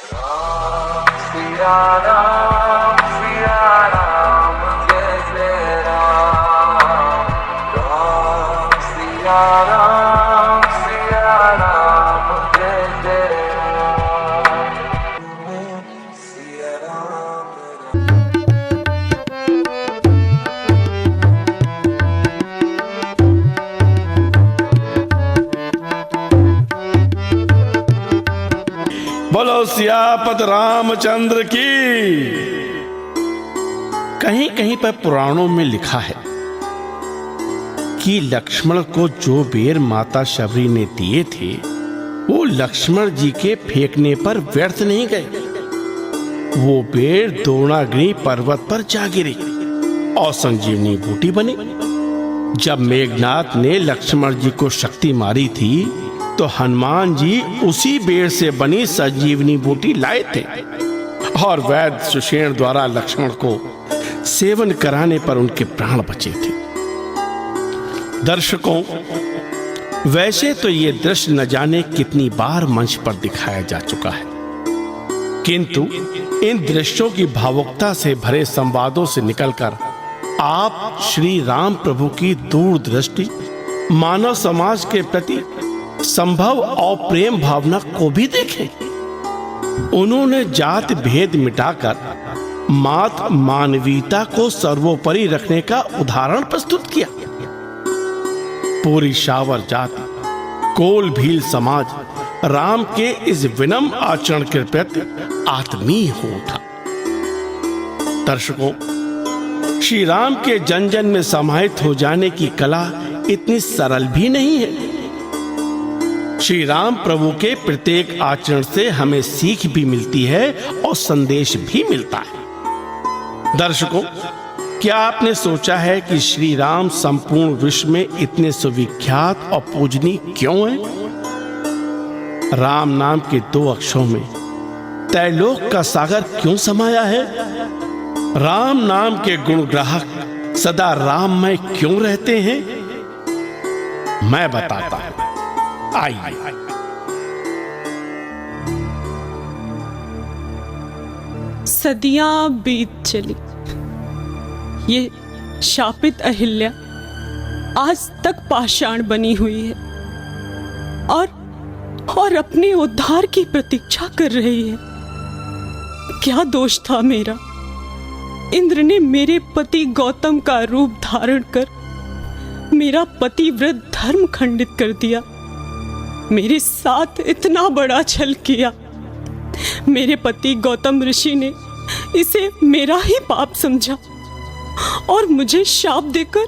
सिया राम जय जय राम। राम सिया राम जय जय राम। सिया राम। बोलो सियापत रामचंद्र की। कहीं कहीं पर पुराणों में लिखा है कि लक्ष्मण को जो बेर माता शबरी ने दिए थे वो लक्ष्मण जी के फेंकने पर व्यर्थ नहीं गए। वो बेर द्रोणागिरी पर्वत पर जा गिरी और संजीवनी बूटी बनी। जब मेघनाथ ने लक्ष्मण जी को शक्ति मारी थी तो हनुमान जी उसी बेर से बनी संजीवनी बूटी लाए थे और वैद्य सुषेण द्वारा लक्ष्मण को सेवन कराने पर उनके प्राण बचे थे। दर्शकों, वैसे तो ये दृश्य न जाने कितनी बार मंच पर दिखाया जा चुका है, किंतु इन दृश्यों की भावुकता से भरे संवादों से निकलकर आप श्री राम प्रभु की दूरदृष्टि, मानव समाज के प्रति संभव और प्रेम भावना को भी देखें। उन्होंने जात भेद मिटाकर मात मानवीयता को सर्वोपरि रखने का उदाहरण प्रस्तुत किया। पूरी शावर जाति, कोल भील समाज राम के इस विनम्र आचरण के प्रति आत्मीय हो उठा। दर्शकों, श्री राम के जन जन में समाहित हो जाने की कला इतनी सरल भी नहीं है। श्री राम प्रभु के प्रत्येक आचरण से हमें सीख भी मिलती है और संदेश भी मिलता है। दर्शकों, क्या आपने सोचा है कि श्री राम संपूर्ण विश्व में इतने सुविख्यात और पूजनीय क्यों हैं? राम नाम के 2 अक्षरों में त्रैलोक का सागर क्यों समाया है? राम नाम के गुणग्राहक सदा राममय क्यों रहते हैं? मैं बताता हूं, आइए। सदियां बीत चली, ये शापित अहिल्या आज तक पाषाण बनी हुई है और अपने उद्धार की प्रतीक्षा कर रही है। क्या दोष था मेरा? इंद्र ने मेरे पति गौतम का रूप धारण कर मेरा पतिव्रत धर्म खंडित कर दिया। मेरे साथ इतना बड़ा छल किया। मेरे पति गौतम ऋषि ने इसे मेरा ही पाप समझा और मुझे शाप देकर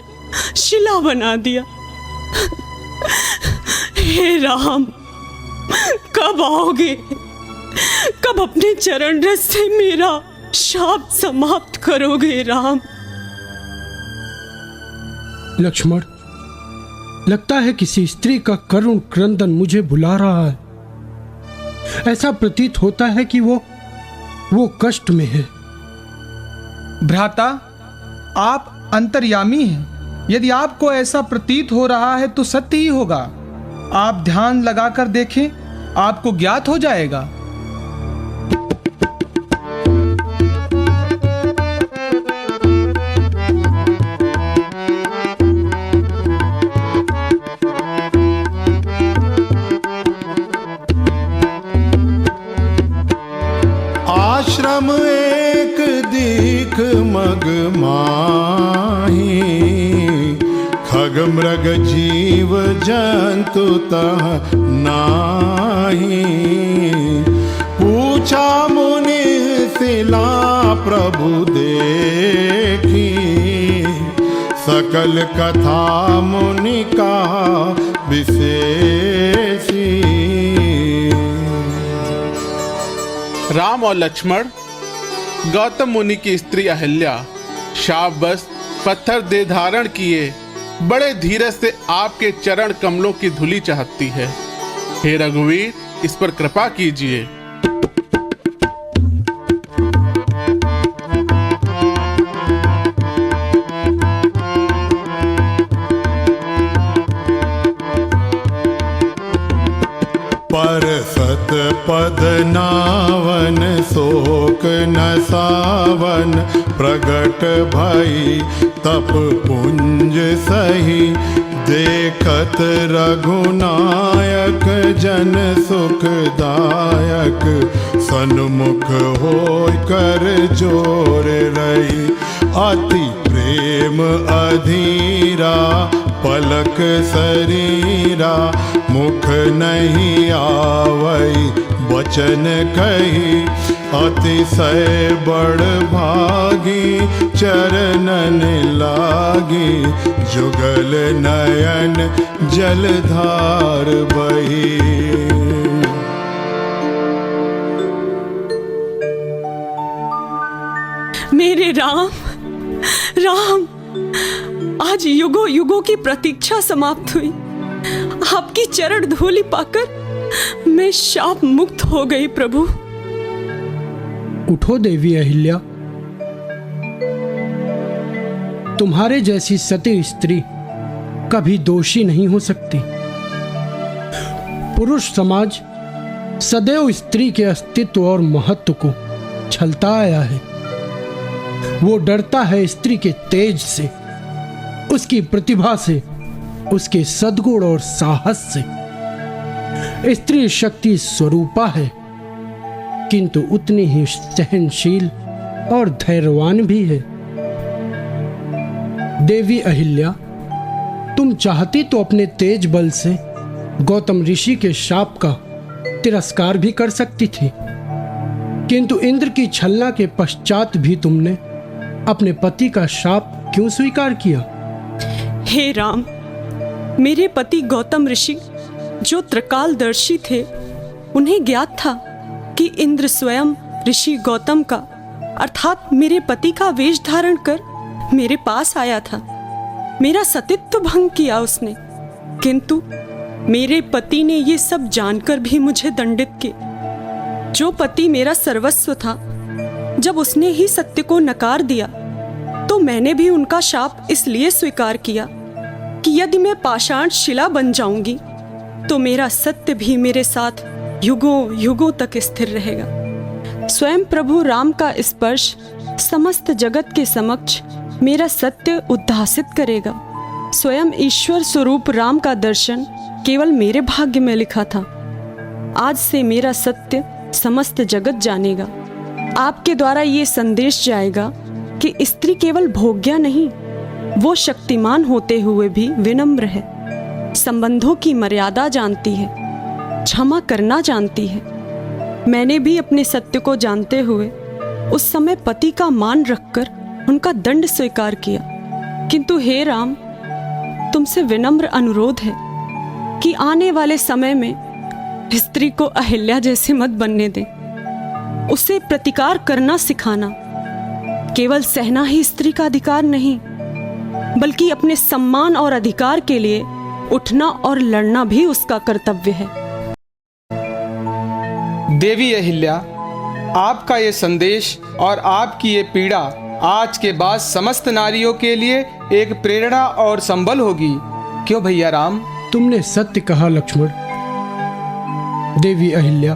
शिला बना दिया। हे राम, कब आओगे? कब अपने चरण रस से मेरा शाप समाप्त करोगे राम? लक्ष्मण, लगता है किसी स्त्री का करुण क्रंदन मुझे बुला रहा है। ऐसा प्रतीत होता है कि वो कष्ट में है। भ्राता, आप अंतर्यामी हैं। यदि आपको ऐसा प्रतीत हो रहा है तो सत्य ही होगा। आप ध्यान लगाकर देखें, आपको ज्ञात हो जाएगा। आश्रम एक दीख मग माही, खग मृग जीव जंतु तह नाही। पूछा मुनि शिला प्रभु देखी, सकल कथा मुनि का विशेषी। राम और लक्ष्मण गौतम मुनि की स्त्री अहिल्या शापवश पत्थर दे धारण किए बड़े धीरज से आपके चरण कमलों की धूलि चाहती है। हे रघुवीर, इस पर कृपा कीजिए। पर सत पद नावन शोक न सावन प्रगट भई तप पुंज सही देखत रघुनायक जन सुखदायक सन्मुख होय कर जोर रही अति प्रेम अधीरा पलक शरीरा मुख नहीं आवई वचन कही अतिशय बड़ भागी चरणन लागी जुगल नयन जलधार बही। मेरे राम, राम, आज युगों युगों की प्रतीक्षा समाप्त हुई। आपकी चरण धूलि पाकर मैं शाप मुक्त हो गई प्रभु। उठो देवी अहिल्या, तुम्हारे जैसी सती स्त्री कभी दोषी नहीं हो सकती। पुरुष समाज सदैव स्त्री के अस्तित्व और महत्व को छलता आया है। वो डरता है स्त्री के तेज से, उसकी प्रतिभा से, उसके सद्गुण और साहस से। स्त्री शक्ति स्वरूपा है, किंतु उतनी ही सहनशील और धैर्यवान भी है। देवी अहिल्या, तुम चाहती तो अपने तेज बल से गौतम ऋषि के शाप का तिरस्कार भी कर सकती थी, किंतु इंद्र की छलना के पश्चात भी तुमने अपने पति का शाप क्यों स्वीकार किया? हे राम, मेरे पति गौतम ऋषि जो त्रिकालदर्शी थे, उन्हें ज्ञात था कि इंद्र स्वयं ऋषि गौतम का अर्थात मेरे पति का वेश धारण कर मेरे पास आया था। मेरा सतीत्व भंग किया उसने, किंतु मेरे पति ने ये सब जानकर भी मुझे दंडित किया। जो पति मेरा सर्वस्व था, जब उसने ही सत्य को नकार दिया, तो मैंने भी उनका शाप इसलिए स्वीकार किया कि यदि मैं पाषाण शिला बन जाऊंगी तो मेरा सत्य भी मेरे साथ युगों युगों तक स्थिर रहेगा। स्वयं प्रभु राम का स्पर्श समस्त जगत के समक्ष मेरा सत्य उद्भासित करेगा। स्वयं ईश्वर स्वरूप राम का दर्शन केवल मेरे भाग्य में लिखा था। आज से मेरा सत्य समस्त जगत जानेगा। आपके द्वारा ये संदेश जाएगा कि स्त्री केवल भोग्या नहीं, वो शक्तिमान होते हुए भी विनम्र है, संबंधों की मर्यादा जानती है, क्षमा करना जानती है। मैंने भी अपने सत्य को जानते हुए उस समय पति का मान रखकर उनका दंड स्वीकार किया। किंतु हे राम, तुमसे विनम्र अनुरोध है कि आने वाले समय में स्त्री को अहिल्या जैसे मत बनने दें। उसे प्रतिकार करना सिखाना। केवल सहना ही स्त्री का अधिकार नहीं, बल्कि अपने सम्मान और अधिकार के लिए उठना और लड़ना भी उसका कर्तव्य है। देवी अहिल्या, आपका ये संदेश और आपकी ये पीड़ा आज के बाद समस्त नारियों के लिए एक प्रेरणा और संबल होगी। क्यों भैया राम? तुमने सत्य कहा लक्ष्मण। देवी अहिल्या,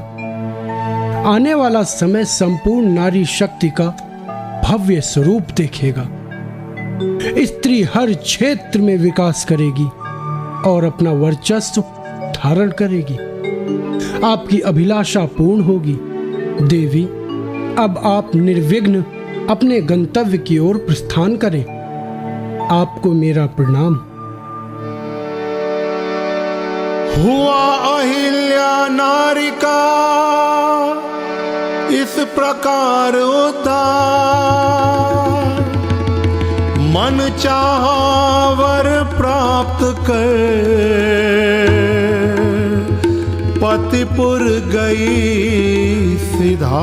आने वाला समय संपूर्ण नारी शक्ति का भव्य स्वरूप देखेगा। स्त्री हर क्षेत्र में विकास करेगी और अपना वर्चस्व धारण करेगी। आपकी अभिलाषा पूर्ण होगी। देवी, अब आप निर्विघ्न अपने गंतव्य की ओर प्रस्थान करें। आपको मेरा प्रणाम। हुआ अहिल्या नारी का इस प्रकार उद्धार, मन चाहा वर प्राप्त कर पतिपुर गई सिधा।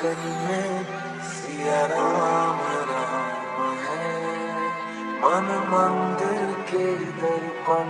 धड़कन में सिया राम राम है, मन मंदिर के दर्पण